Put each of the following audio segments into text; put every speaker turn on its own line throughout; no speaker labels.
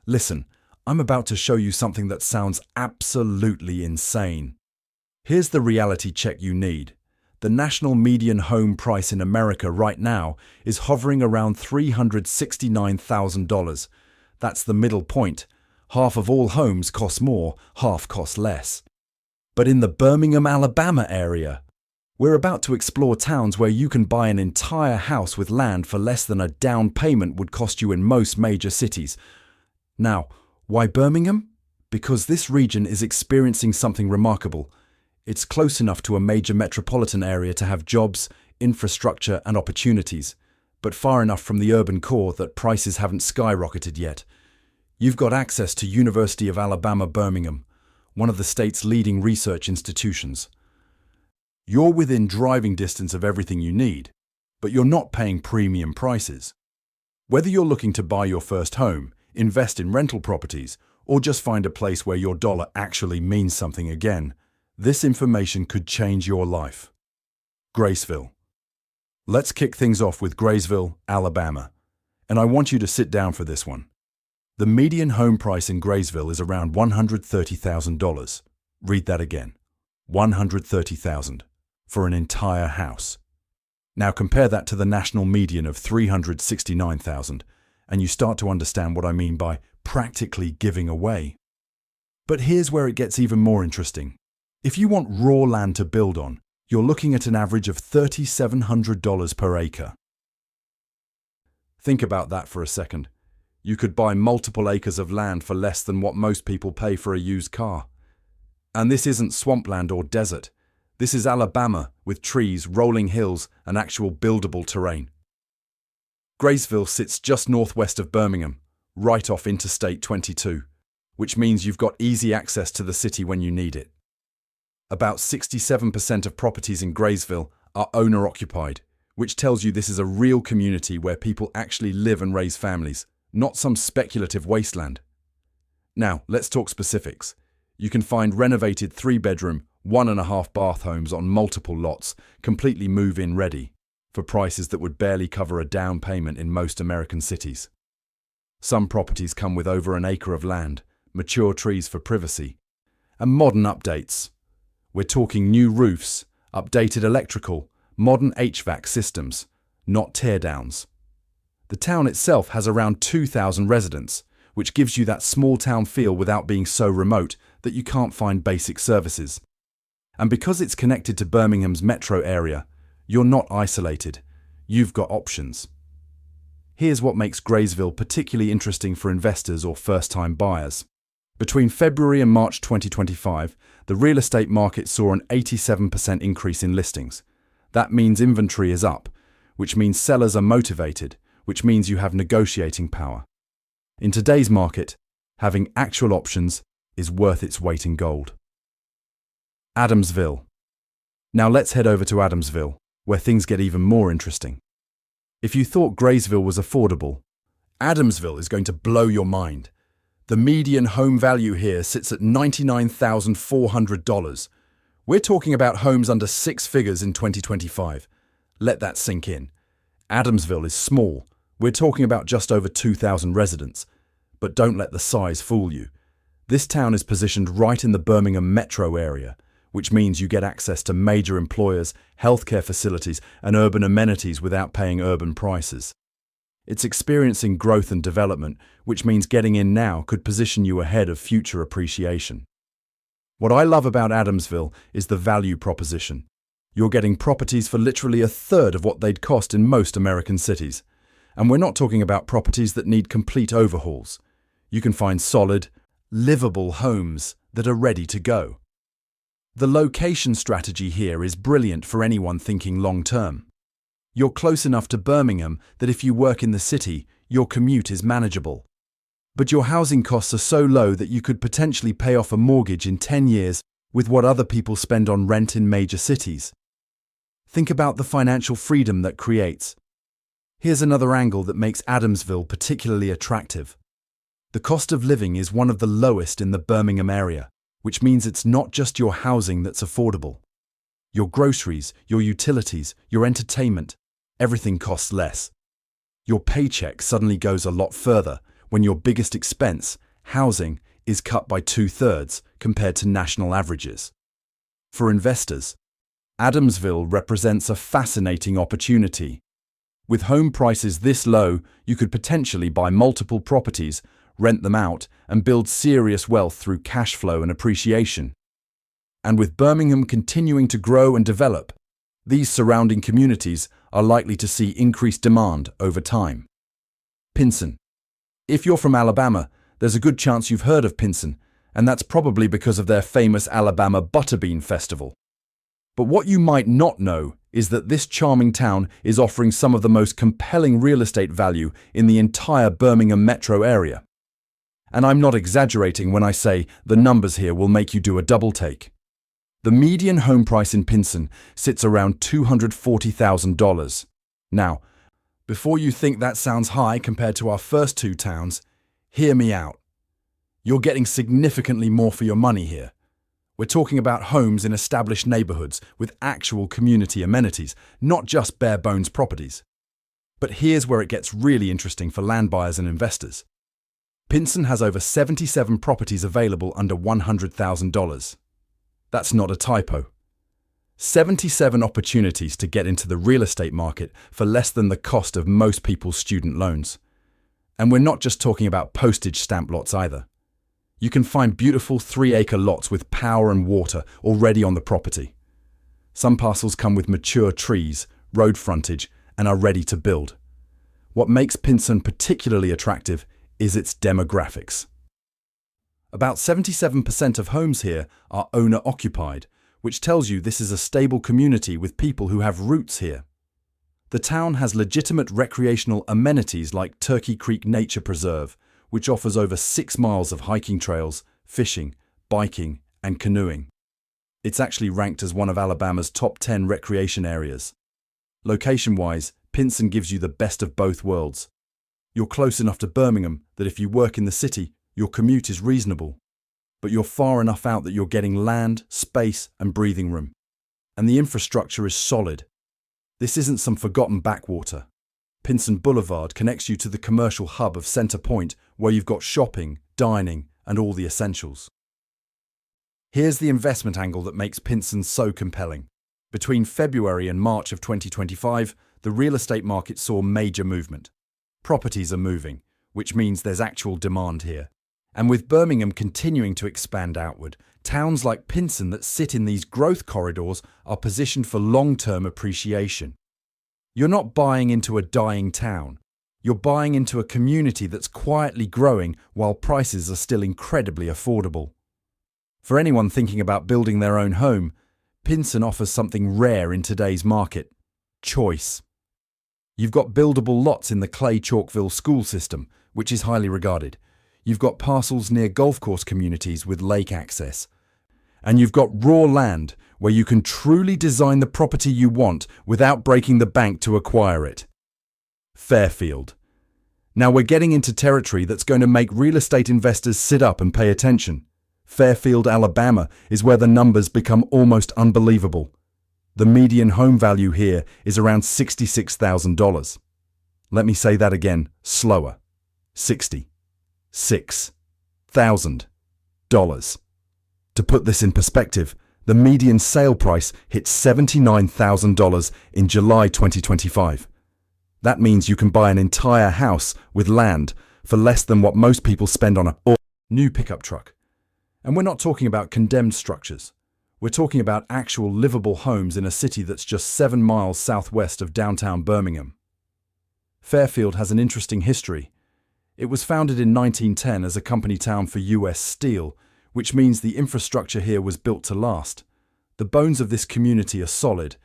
Listen, I'm about to show you something that sounds absolutely insane. Here's the reality check you need. The national median home price in America right now is hovering around $369,000. That's the middle point. Half of all homes cost more, half cost less. But in the Birmingham, Alabama area, we're about to explore towns where you can buy an entire house with land for less than a down payment would cost you in most major cities. Now, why Birmingham? Because this region is experiencing something remarkable. It's close enough to a major metropolitan area to have jobs, infrastructure and opportunities, but far enough from the urban core that prices haven't skyrocketed yet. You've got access to University of Alabama Birmingham, one of the state's leading research institutions. You're within driving distance of everything you need, but you're not paying premium prices. Whether you're looking to buy your first home, invest in rental properties, or just find a place where your dollar actually means something again, this information could change your life. Graceville. Let's kick things off with Graceville, Alabama. And I want you to sit down for this one. The median home price in Graceville is around $130,000. Read that again. $130,000 for an entire house. Now compare that to the national median of $369,000, and you start to understand what I mean by practically giving away. But here's where it gets even more interesting. If you want raw land to build on, you're looking at an average of $3,700 per acre. Think about that for a second. You could buy multiple acres of land for less than what most people pay for a used car. And this isn't swampland or desert. This is Alabama with trees, rolling hills, and actual buildable terrain. Graceville sits just northwest of Birmingham, right off Interstate 22, which means you've got easy access to the city when you need it. About 67% of properties in Graceville are owner-occupied, which tells you this is a real community where people actually live and raise families, not some speculative wasteland. Now, let's talk specifics. You can find renovated 3-bedroom, 1.5-bath homes on multiple lots, completely move-in ready, for prices that would barely cover a down payment in most American cities. Some properties come with over an acre of land, mature trees for privacy, and modern updates. We're talking new roofs, updated electrical, modern HVAC systems, not teardowns. The town itself has around 2,000 residents, which gives you that small town feel without being so remote that you can't find basic services. And because it's connected to Birmingham's metro area, you're not isolated. You've got options. Here's what makes Graceville particularly interesting for investors or first-time buyers. Between February and March 2025, the real estate market saw an 87% increase in listings. That means inventory is up, which means sellers are motivated, which means you have negotiating power. In today's market, having actual options is worth its weight in gold. Adamsville. Now let's head over to Adamsville, where things get even more interesting. If you thought Graceville was affordable, Adamsville is going to blow your mind. The median home value here sits at $99,400. We're talking about homes under 6 figures in 2025. Let that sink in. Adamsville is small. We're talking about just over 2,000 residents. But don't let the size fool you. This town is positioned right in the Birmingham metro area, which means you get access to major employers, healthcare facilities, and urban amenities without paying urban prices. It's experiencing growth and development, which means getting in now could position you ahead of future appreciation. What I love about Adamsville is the value proposition. You're getting properties for literally a third of what they'd cost in most American cities. And we're not talking about properties that need complete overhauls. You can find solid, livable homes that are ready to go. The location strategy here is brilliant for anyone thinking long-term. You're close enough to Birmingham that if you work in the city, your commute is manageable. But your housing costs are so low that you could potentially pay off a mortgage in 10 years with what other people spend on rent in major cities. Think about the financial freedom that creates. Here's another angle that makes Adamsville particularly attractive. The cost of living is one of the lowest in the Birmingham area, which means it's not just your housing that's affordable. Your groceries, your utilities, your entertainment, everything costs less. Your paycheck suddenly goes a lot further, when your biggest expense, housing, is cut by 2/3 compared to national averages. For investors, Adamsville represents a fascinating opportunity. With home prices this low, you could potentially buy multiple properties, rent them out, and build serious wealth through cash flow and appreciation. And with Birmingham continuing to grow and develop, these surrounding communities are likely to see increased demand over time. Pinson. If you're from Alabama, there's a good chance you've heard of Pinson, and that's probably because of their famous Alabama Butterbean Festival. But what you might not know is that this charming town is offering some of the most compelling real estate value in the entire Birmingham metro area. And I'm not exaggerating when I say the numbers here will make you do a double take. The median home price in Pinson sits around $240,000. Now, before you think that sounds high compared to our first two towns, hear me out. You're getting significantly more for your money here. We're talking about homes in established neighborhoods with actual community amenities, not just bare-bones properties. But here's where it gets really interesting for land buyers and investors. Pinson has over 77 properties available under $100,000. That's not a typo. 77 opportunities to get into the real estate market for less than the cost of most people's student loans. And we're not just talking about postage stamp lots either. You can find beautiful 3-acre lots with power and water already on the property. Some parcels come with mature trees, road frontage, and are ready to build. What makes Pinson particularly attractive is its demographics. About 77% of homes here are owner-occupied, which tells you this is a stable community with people who have roots here. The town has legitimate recreational amenities like Turkey Creek Nature Preserve, which offers over 6 miles of hiking trails, fishing, biking, and canoeing. It's actually ranked as one of Alabama's top 10 recreation areas. Location-wise, Pinson gives you the best of both worlds. You're close enough to Birmingham that if you work in the city, your commute is reasonable. But you're far enough out that you're getting land, space, and breathing room. And the infrastructure is solid. This isn't some forgotten backwater. Pinson Boulevard connects you to the commercial hub of Center Point, where you've got shopping, dining, and all the essentials. Here's the investment angle that makes Pinson so compelling. Between February and March of 2025, the real estate market saw major movement. Properties are moving, which means there's actual demand here. And with Birmingham continuing to expand outward, towns like Pinson that sit in these growth corridors are positioned for long-term appreciation. You're not buying into a dying town. You're buying into a community that's quietly growing while prices are still incredibly affordable. For anyone thinking about building their own home, Pinson offers something rare in today's market: choice. You've got buildable lots in the Clay-Chalkville school system, which is highly regarded. You've got parcels near golf course communities with lake access. And you've got raw land where you can truly design the property you want without breaking the bank to acquire it. Fairfield. Now we're getting into territory that's going to make real estate investors sit up and pay attention. Fairfield, Alabama is where the numbers become almost unbelievable. The median home value here is around $66,000. Let me say that again, slower. $66,000. To put this in perspective, the median sale price hit $79,000 in July 2025. That means you can buy an entire house with land for less than what most people spend on a new pickup truck. And we're not talking about condemned structures. We're talking about actual livable homes in a city that's just 7 miles southwest of downtown Birmingham. Fairfield has an interesting history. It was founded in 1910 as a company town for US Steel, which means the infrastructure here was built to last. The bones of this community are solid,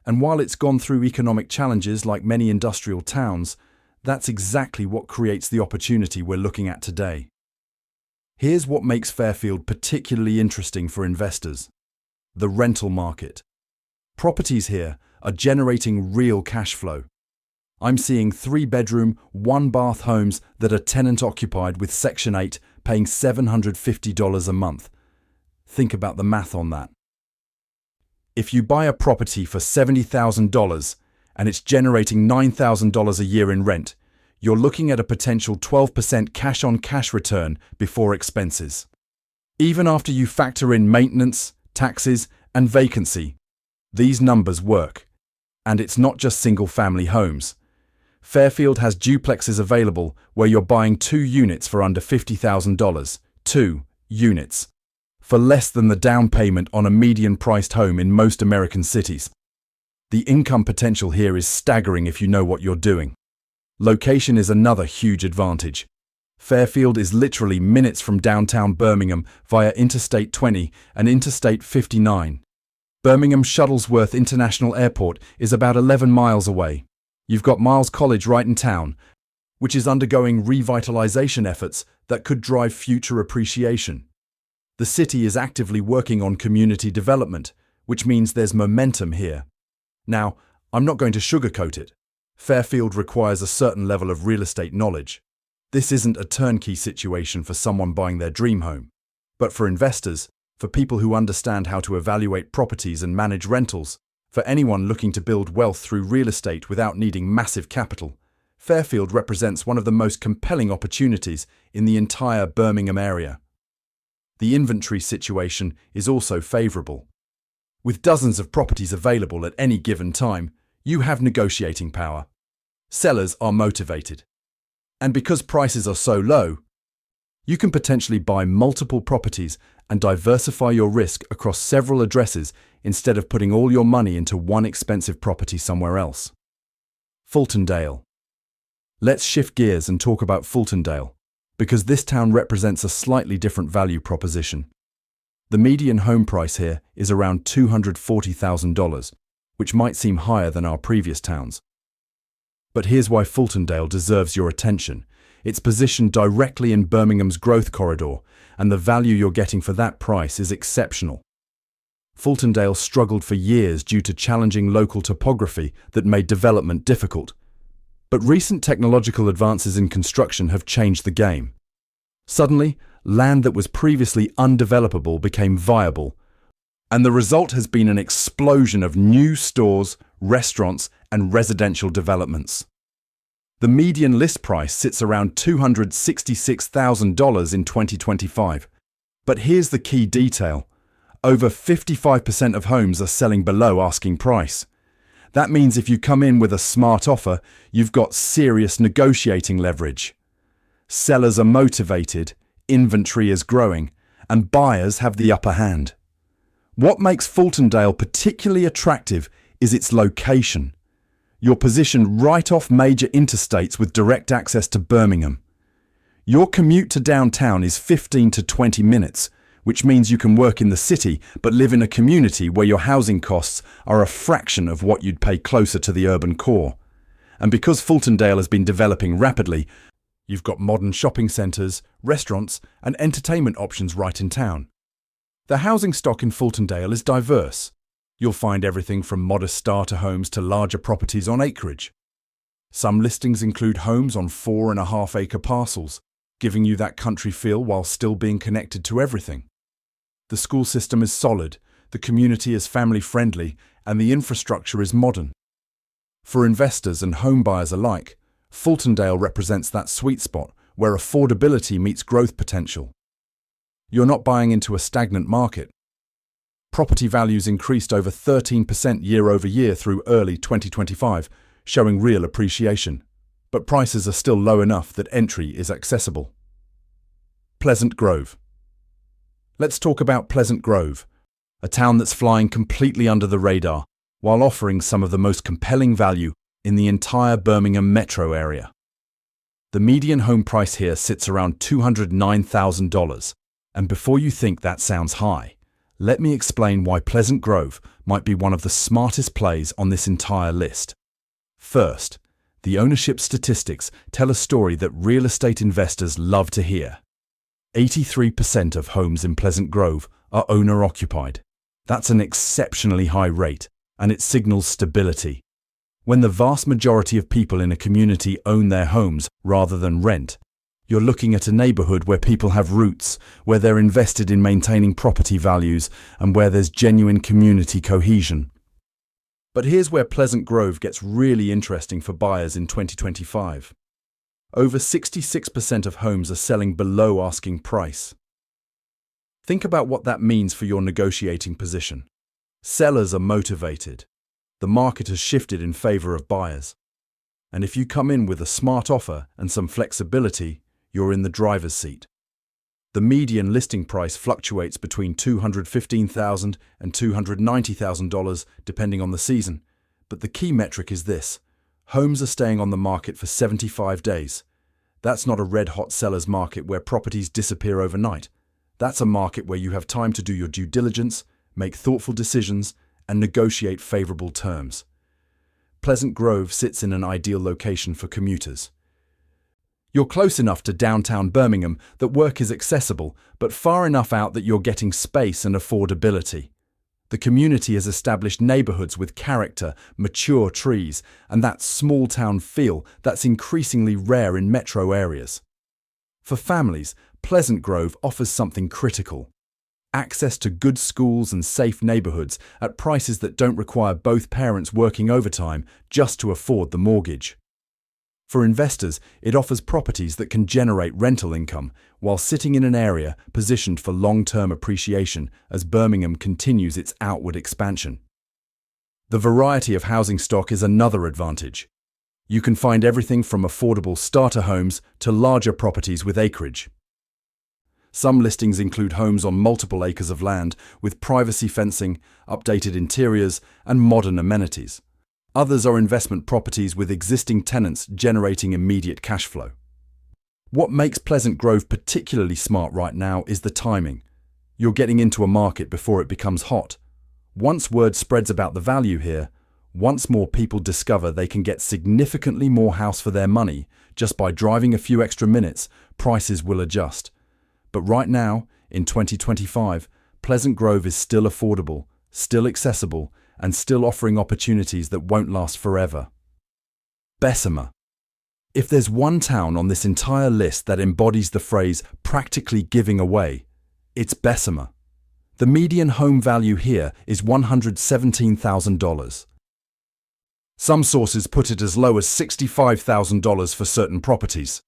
and while it's gone through economic challenges like many industrial towns, that's exactly what creates the opportunity we're looking at today. Here's what makes Fairfield particularly interesting for investors: the rental market. Properties here are generating real cash flow. I'm seeing 3-bedroom, 1-bath homes that are tenant-occupied with Section 8 paying $750 a month. Think about the math on that. If you buy a property for $70,000 and it's generating $9,000 a year in rent, you're looking at a potential 12% cash-on-cash return before expenses. Even after you factor in maintenance, taxes, and vacancy, these numbers work. And it's not just single-family homes. Fairfield has duplexes available where you're buying 2 units for under $50,000. 2 units. For less than the down payment on a median-priced home in most American cities. The income potential here is staggering if you know what you're doing. Location is another huge advantage. Fairfield is literally minutes from downtown Birmingham via Interstate 20 and Interstate 59. Birmingham Shuttlesworth International Airport is about 11 miles away. You've got Miles College right in town, which is undergoing revitalization efforts that could drive future appreciation. The city is actively working on community development, which means there's momentum here. Now, I'm not going to sugarcoat it. Fairfield requires a certain level of real estate knowledge. This isn't a turnkey situation for someone buying their dream home. But for investors, for people who understand how to evaluate properties and manage rentals, for anyone looking to build wealth through real estate without needing massive capital, Fairfield represents one of the most compelling opportunities in the entire Birmingham area. The inventory situation is also favorable. With dozens of properties available at any given time, you have negotiating power. Sellers are motivated. And because prices are so low, you can potentially buy multiple properties and diversify your risk across several addresses instead of putting all your money into one expensive property somewhere else. Fultondale. Let's shift gears and talk about Fultondale, because this town represents a slightly different value proposition. The median home price here is around $240,000, which might seem higher than our previous towns. But here's why Fultondale deserves your attention. It's positioned directly in Birmingham's growth corridor, and the value you're getting for that price is exceptional. Fultondale struggled for years due to challenging local topography that made development difficult. But recent technological advances in construction have changed the game. Suddenly, land that was previously undevelopable became viable, and the result has been an explosion of new stores, restaurants, and residential developments. The median list price sits around $266,000 in 2025. But here's the key detail. Over 55% of homes are selling below asking price. That means if you come in with a smart offer, you've got serious negotiating leverage. Sellers are motivated, inventory is growing, and buyers have the upper hand. What makes Fultondale particularly attractive is its location. You're positioned right off major interstates with direct access to Birmingham. Your commute to downtown is 15 to 20 minutes, which means you can work in the city but live in a community where your housing costs are a fraction of what you'd pay closer to the urban core. And because Fultondale has been developing rapidly, you've got modern shopping centres, restaurants, and entertainment options right in town. The housing stock in Fultondale is diverse. You'll find everything from modest starter homes to larger properties on acreage. Some listings include homes on 4.5-acre parcels, giving you that country feel while still being connected to everything. The school system is solid, the community is family-friendly, and the infrastructure is modern. For investors and home buyers alike, Fultondale represents that sweet spot where affordability meets growth potential. You're not buying into a stagnant market. Property values increased over 13% year over year through early 2025, showing real appreciation. But prices are still low enough that entry is accessible. Pleasant Grove. Let's talk about Pleasant Grove, a town that's flying completely under the radar while offering some of the most compelling value in the entire Birmingham metro area. The median home price here sits around $209,000, and before you think that sounds high, let me explain why Pleasant Grove might be one of the smartest plays on this entire list. First, the ownership statistics tell a story that real estate investors love to hear. 83% of homes in Pleasant Grove are owner-occupied. That's an exceptionally high rate, and it signals stability. When the vast majority of people in a community own their homes rather than rent, you're looking at a neighborhood where people have roots, where they're invested in maintaining property values, and where there's genuine community cohesion. But here's where Pleasant Grove gets really interesting for buyers in 2025. Over 66% of homes are selling below asking price. Think about what that means for your negotiating position. Sellers are motivated. The market has shifted in favor of buyers. And if you come in with a smart offer and some flexibility, you're in the driver's seat. The median listing price fluctuates between $215,000 and $290,000 depending on the season. But the key metric is this: homes are staying on the market for 75 days. That's not a red-hot seller's market where properties disappear overnight. That's a market where you have time to do your due diligence, make thoughtful decisions, and negotiate favorable terms. Pleasant Grove sits in an ideal location for commuters. You're close enough to downtown Birmingham that work is accessible, but far enough out that you're getting space and affordability. The community has established neighborhoods with character, mature trees, and that small-town feel that's increasingly rare in metro areas. For families, Pleasant Grove offers something critical: access to good schools and safe neighborhoods at prices that don't require both parents working overtime just to afford the mortgage. For investors, it offers properties that can generate rental income while sitting in an area positioned for long-term appreciation as Birmingham continues its outward expansion. The variety of housing stock is another advantage. You can find everything from affordable starter homes to larger properties with acreage. Some listings include homes on multiple acres of land with privacy fencing, updated interiors, and modern amenities. Others are investment properties with existing tenants generating immediate cash flow. What makes Pleasant Grove particularly smart right now is the timing. You're getting into a market before it becomes hot. Once word spreads about the value here, once more people discover they can get significantly more house for their money just by driving a few extra minutes, prices will adjust. But right now, in 2025, Pleasant Grove is still affordable, still accessible, and still offering opportunities that won't last forever. Bessemer. If there's one town on this entire list that embodies the phrase practically giving away, it's Bessemer. The median home value here is $117,000. Some sources put it as low as $65,000 for certain properties.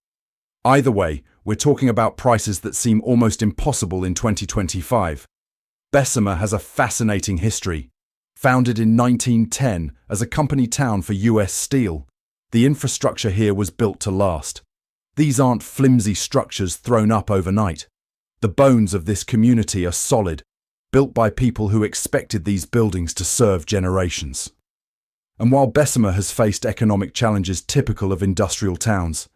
Either way, we're talking about prices that seem almost impossible in 2025. Bessemer has a fascinating history. Founded in 1910 as a company town for US Steel, the infrastructure here was built to last. These aren't flimsy structures thrown up overnight. The bones of this community are solid, built by people who expected these buildings to serve generations. And while Bessemer has faced economic challenges typical of industrial towns,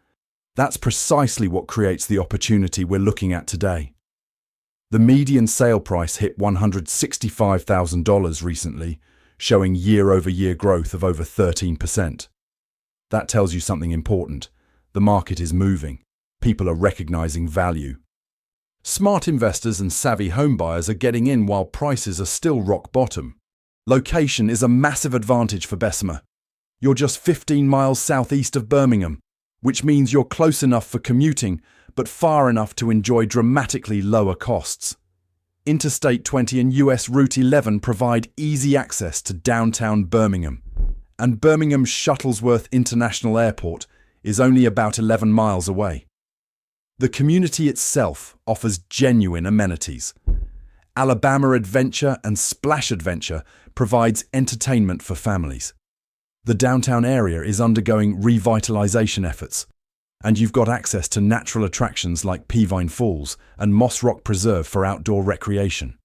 that's precisely what creates the opportunity we're looking at today. The median sale price hit $165,000 recently, showing year-over-year growth of over 13%. That tells you something important. The market is moving. People are recognizing value. Smart investors and savvy homebuyers are getting in while prices are still rock bottom. Location is a massive advantage for Bessemer. You're just 15 miles southeast of Birmingham, which means you're close enough for commuting, but far enough to enjoy dramatically lower costs. Interstate 20 and US Route 11 provide easy access to downtown Birmingham, and Birmingham's Shuttlesworth International Airport is only about 11 miles away. The community itself offers genuine amenities. Alabama Adventure and Splash Adventure provides entertainment for families. The downtown area is undergoing revitalization efforts, and you've got access to natural attractions like Peavine Falls and Moss Rock Preserve for outdoor recreation.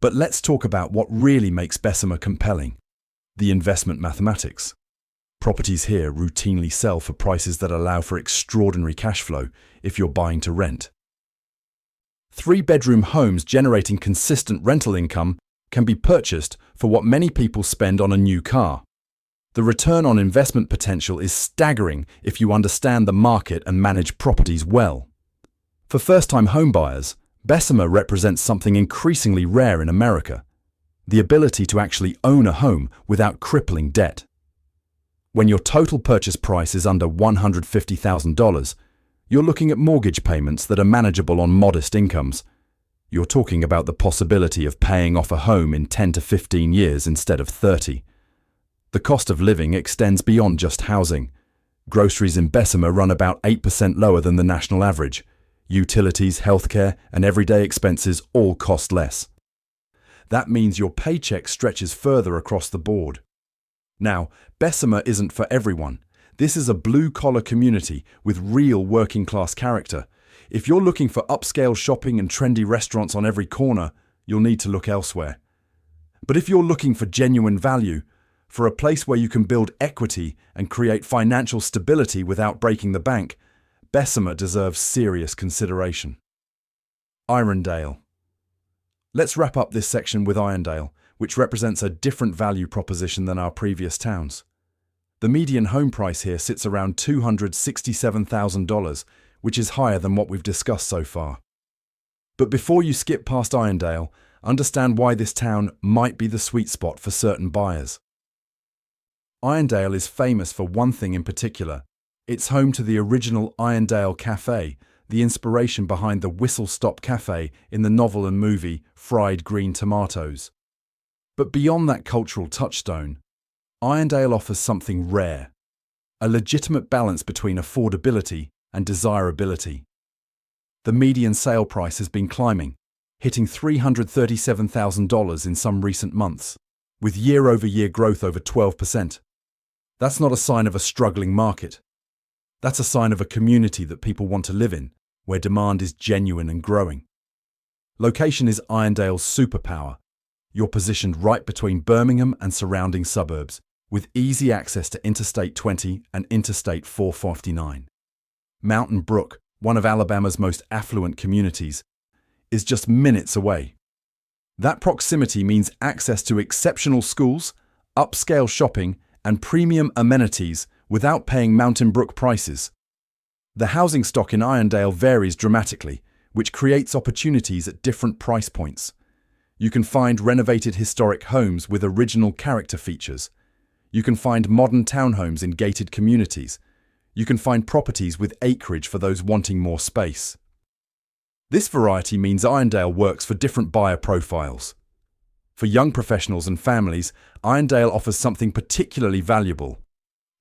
But let's talk about what really makes Bessemer compelling: the investment mathematics. Properties here routinely sell for prices that allow for extraordinary cash flow if you're buying to rent. 3-bedroom homes generating consistent rental income can be purchased for what many people spend on a new car. The return on investment potential is staggering if you understand the market and manage properties well. For first-time homebuyers, Bessemer represents something increasingly rare in America: the ability to actually own a home without crippling debt. When your total purchase price is under $150,000, you're looking at mortgage payments that are manageable on modest incomes. You're talking about the possibility of paying off a home in 10 to 15 years instead of 30. The cost of living extends beyond just housing. Groceries in Bessemer run about 8% lower than the national average. Utilities, healthcare, and everyday expenses all cost less. That means your paycheck stretches further across the board. Now, Bessemer isn't for everyone. This is a blue-collar community with real working-class character. If you're looking for upscale shopping and trendy restaurants on every corner, you'll need to look elsewhere. But if you're looking for genuine value, for a place where you can build equity and create financial stability without breaking the bank, Bessemer deserves serious consideration. Irondale. Let's wrap up this section with Irondale, which represents a different value proposition than our previous towns. The median home price here sits around $267,000, which is higher than what we've discussed so far. But before you skip past Irondale, understand why this town might be the sweet spot for certain buyers. Irondale is famous for one thing in particular. It's home to the original Irondale Cafe, the inspiration behind the Whistle Stop Cafe in the novel and movie Fried Green Tomatoes. But beyond that cultural touchstone, Irondale offers something rare, a legitimate balance between affordability and desirability. The median sale price has been climbing, hitting $337,000 in some recent months, with year-over-year growth over 12%. That's not a sign of a struggling market. That's a sign of a community that people want to live in, where demand is genuine and growing. Location is Irondale's superpower. You're positioned right between Birmingham and surrounding suburbs, with easy access to Interstate 20 and Interstate 459. Mountain Brook, one of Alabama's most affluent communities, is just minutes away. That proximity means access to exceptional schools, upscale shopping, and premium amenities without paying Mountain Brook prices. The housing stock in Irondale varies dramatically, which creates opportunities at different price points. You can find renovated historic homes with original character features. You can find modern townhomes in gated communities. You can find properties with acreage for those wanting more space. This variety means Irondale works for different buyer profiles. For young professionals and families, Irondale offers something particularly valuable: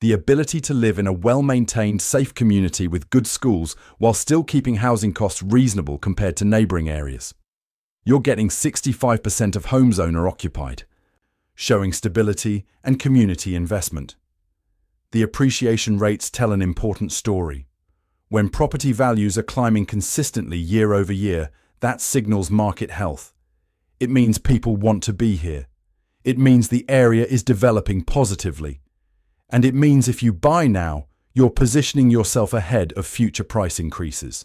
the ability to live in a well-maintained, safe community with good schools while still keeping housing costs reasonable compared to neighboring areas. You're getting 65% of homes owner-occupied, showing stability and community investment. The appreciation rates tell an important story. When property values are climbing consistently year over year, that signals market health. It means people want to be here. It means the area is developing positively. And it means if you buy now, you're positioning yourself ahead of future price increases.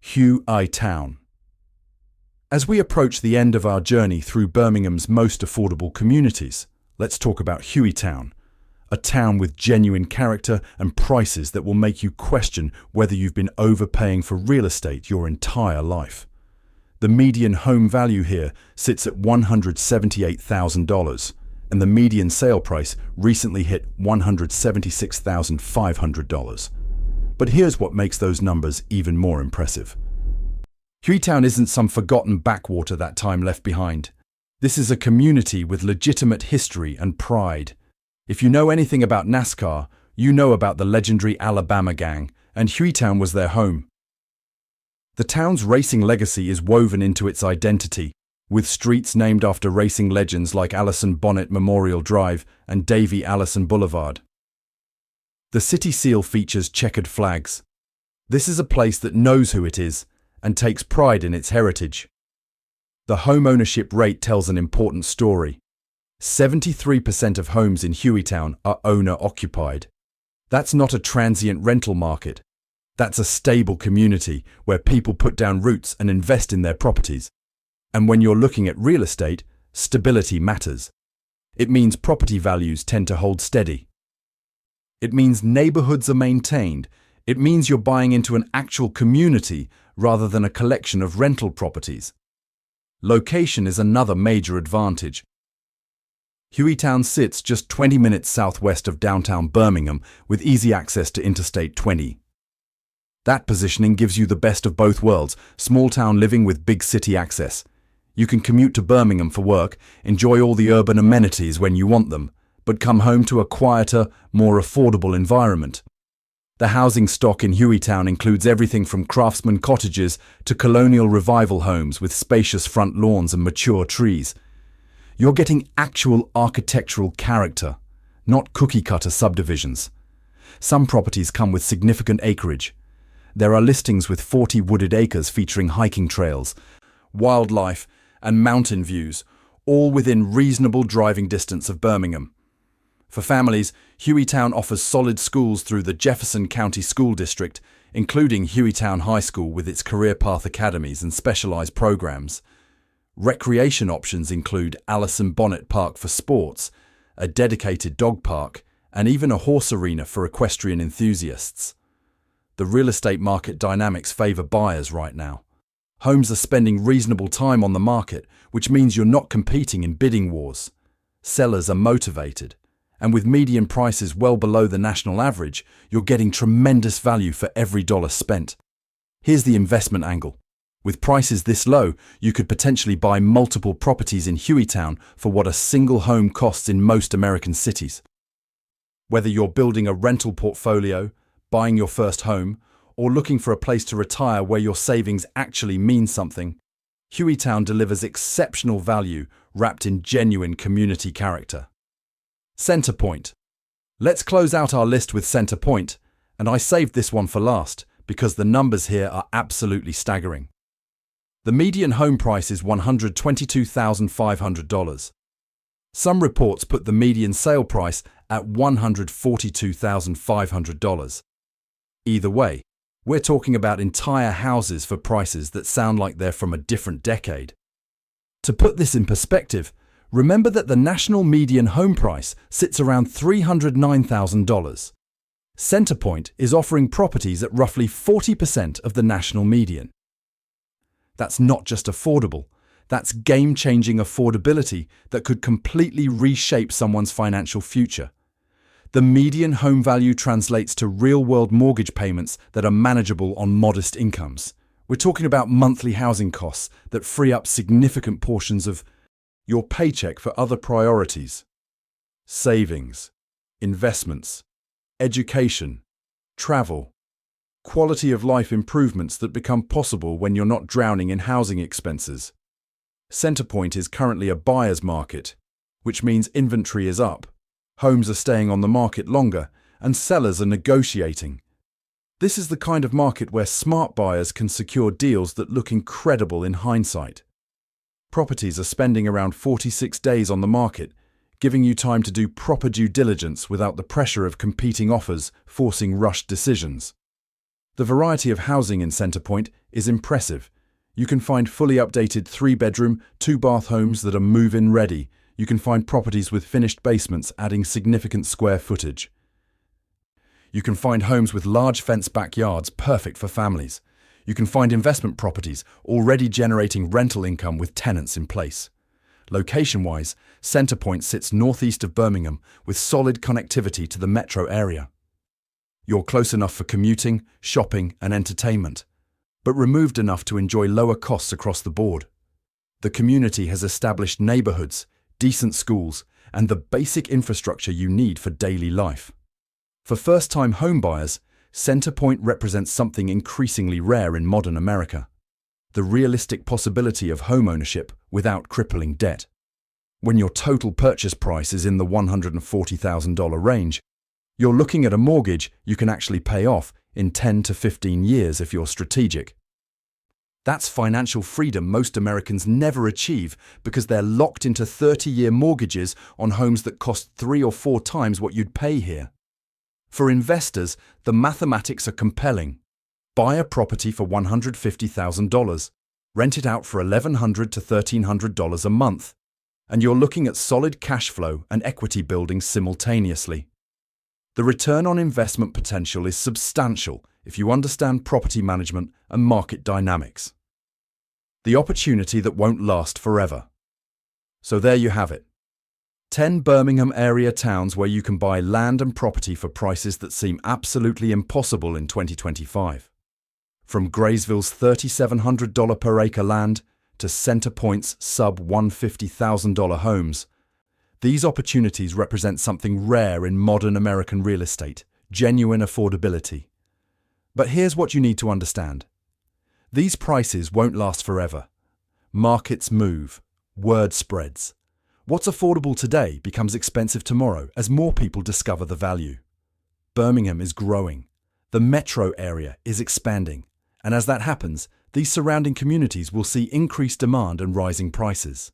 Hueytown. As we approach the end of our journey through Birmingham's most affordable communities, let's talk about Hueytown, a town with genuine character and prices that will make you question whether you've been overpaying for real estate your entire life. The median home value here sits at $178,000, and the median sale price recently hit $176,500. But here's what makes those numbers even more impressive. Hueytown isn't some forgotten backwater that time left behind. This is a community with legitimate history and pride. If you know anything about NASCAR, you know about the legendary Alabama Gang, and Hueytown was their home. The town's racing legacy is woven into its identity, with streets named after racing legends like Allison Bonnet Memorial Drive and Davey Allison Boulevard. The city seal features checkered flags. This is a place that knows who it is and takes pride in its heritage. The home ownership rate tells an important story. 73% of homes in Hueytown are owner-occupied. That's not a transient rental market. That's a stable community where people put down roots and invest in their properties. And when you're looking at real estate, stability matters. It means property values tend to hold steady. It means neighborhoods are maintained. It means you're buying into an actual community rather than a collection of rental properties. Location is another major advantage. Hueytown sits just 20 minutes southwest of downtown Birmingham with easy access to Interstate 20. That positioning gives you the best of both worlds, small town living with big city access. You can commute to Birmingham for work, enjoy all the urban amenities when you want them, but come home to a quieter, more affordable environment. The housing stock in Hueytown includes everything from craftsman cottages to colonial revival homes with spacious front lawns and mature trees. You're getting actual architectural character, not cookie-cutter subdivisions. Some properties come with significant acreage. There are listings with 40 wooded acres featuring hiking trails, wildlife, and mountain views, all within reasonable driving distance of Birmingham. For families, Hueytown offers solid schools through the Jefferson County School District, including Hueytown High School with its career path academies and specialized programs. Recreation options include Allison Bonnet Park for sports, a dedicated dog park, and even a horse arena for equestrian enthusiasts. The real estate market dynamics favor buyers right now. Homes are spending reasonable time on the market, which means you're not competing in bidding wars. Sellers are motivated. And with median prices well below the national average, you're getting tremendous value for every dollar spent. Here's the investment angle. With prices this low, you could potentially buy multiple properties in Hueytown for what a single home costs in most American cities. Whether you're building a rental portfolio, buying your first home, or looking for a place to retire where your savings actually mean something, Hueytown delivers exceptional value wrapped in genuine community character. Center Point. Let's close out our list with Center Point, and I saved this one for last because the numbers here are absolutely staggering. The median home price is $122,500. Some reports put the median sale price at $142,500. Either way, we're talking about entire houses for prices that sound like they're from a different decade. To put this in perspective, remember that the national median home price sits around $309,000. Centerpoint is offering properties at roughly 40% of the national median. That's not just affordable, that's game-changing affordability that could completely reshape someone's financial future. The median home value translates to real-world mortgage payments that are manageable on modest incomes. We're talking about monthly housing costs that free up significant portions of your paycheck for other priorities: savings, investments, education, travel, quality of life improvements that become possible when you're not drowning in housing expenses. Centerpoint is currently a buyer's market, which means inventory is up, homes are staying on the market longer, and sellers are negotiating. This is the kind of market where smart buyers can secure deals that look incredible in hindsight. Properties are spending around 46 days on the market, giving you time to do proper due diligence without the pressure of competing offers forcing rushed decisions. The variety of housing in Centerpoint is impressive. You can find fully updated 3-bedroom, 2-bath homes that are move-in ready. You can find properties with finished basements adding significant square footage. You can find homes with large fenced backyards perfect for families. You can find investment properties already generating rental income with tenants in place. Location-wise, Centerpoint sits northeast of Birmingham with solid connectivity to the metro area. You're close enough for commuting, shopping, and entertainment, but removed enough to enjoy lower costs across the board. The community has established neighborhoods, decent schools, and the basic infrastructure you need for daily life. For first-time homebuyers, Centerpoint represents something increasingly rare in modern America: the realistic possibility of homeownership without crippling debt. When your total purchase price is in the $140,000 range, you're looking at a mortgage you can actually pay off in 10 to 15 years if you're strategic. That's financial freedom most Americans never achieve because they're locked into 30-year mortgages on homes that cost 3 or 4 times what you'd pay here. For investors, the mathematics are compelling. Buy a property for $150,000, rent it out for $1,100 to $1,300 a month, and you're looking at solid cash flow and equity building simultaneously. The return on investment potential is substantial if you understand property management and market dynamics. The opportunity that won't last forever. So there you have it. 10 Birmingham area towns where you can buy land and property for prices that seem absolutely impossible in 2025. From Graysville's $3,700 per acre land to Centerpoint's sub-$150,000 homes, These opportunities represent something rare in modern American real estate: genuine affordability. But here's what you need to understand. These prices won't last forever. Markets move, word spreads. What's affordable today becomes expensive tomorrow as more people discover the value. Birmingham is growing. The metro area is expanding. And as that happens, these surrounding communities will see increased demand and rising prices.